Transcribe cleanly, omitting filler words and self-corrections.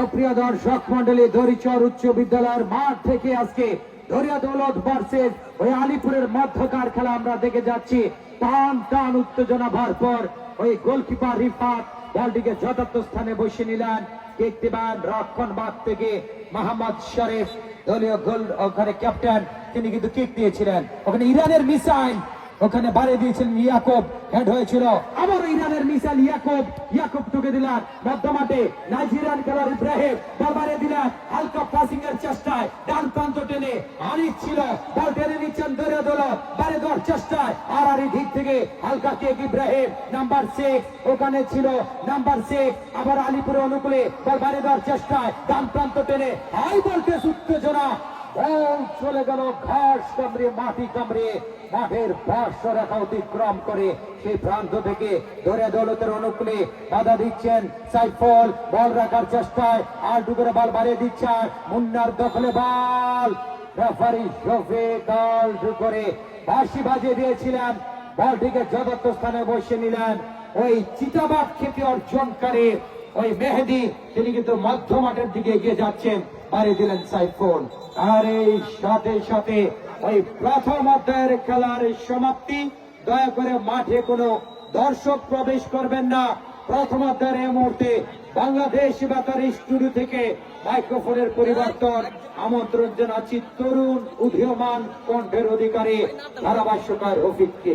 সুপ্রিয় দর্শক মন্ডলী, দড়িচর উচ্চ বিদ্যালয়ের মাঠ থেকে আজকে দরিয়া দৌলত ভার্সেস ওই আলিপুরের মধ্যকার খেলা আমরা দেখে যাচ্ছি। টান টান উত্তেজনা ভরপুর। ওই গোলকিপার রিফাত বলটিকে যথার্থ স্থানে বসিয়ে নিলেন। কীর্তিমান রক্ষণ বাদ থেকে মোহাম্মদ শরীফ দলীয় গোল ওখানে ক্যাপ্টেন, তিনি কিন্তু কিক দিয়েছিলেন। ওখানে ইরানের মিসাইল ওখানে বাড়িয়ে দিয়েছিলেন ইয়াকুব, হেড হয়েছিল। আবার ইরানের মিসাইল ইয়াকুব ঢুকে দিলেন মধ্যমাঠে। নাইজেরিয়ান খেলোয়াড় ইব্রাহিম বল বাড়িয়ে দিলেন হালকা পাসিং এর চেষ্টায়, ডান প্রান্ত টেনে আনিস ছিল, বল টেনে নিচ্ছেন দরিয়া দৌলত, বাড়িয়ে দেওয়ার চেষ্টায় আর দিক থেকে হালকা কেক ইব্রাহিম নাম্বার 6 ওখানে ছিল, নাম্বার 6 আবার আলিপুরে অনুকূলে বল বাড়িয়ে দেওয়ার চেষ্টায়, ডান প্রান্ত টেনে হাই ভোল্টেজ উত্তেজনা, বল চলে গেল ঘাস কামড়ে মাটি কামড়ে মাঠের পার্শ্ব রেখা অতিক্রম করে সেই প্রান্ত থেকে দরিয়া দৌলতের অনুকূলে বাধা দিচ্ছেন সাইফুল, বল রাখার চেষ্টায় আর ডুবরে বল বাড়িয়ে দিচ্ছেন মুন্নার দখলে বল। রেফারি শফিক করে বাঁশি বাজিয়ে দিয়েছিলেন, বলটিকে যথার্থ স্থানে বসিয়ে নিলেন ওই চিতাবাগ খ্যাতি অর্জনকারী ওই মেহেদি, তিনি কিন্তু মধ্য মাঠের দিকে এগিয়ে যাচ্ছেন, বাড়িয়ে দিলেন সাইফুল। আর এই সাথে সাথে ওই প্রথম অধ্যায়ের খেলার সমাপ্তি। দয়া করে মাঠে কোনো দর্শক প্রবেশ করবেন না। প্রথম অধ্যায়ের এই মুহূর্তে বাংলাদেশ বেতার স্টুডিও থেকে মাইক্রোফোনের পরিবর্তন আমন্ত্রণ জানাচ্ছি তরুণ উদীয়মান কণ্ঠের অধিকারী ধারাভাষ্যকার রফিককে।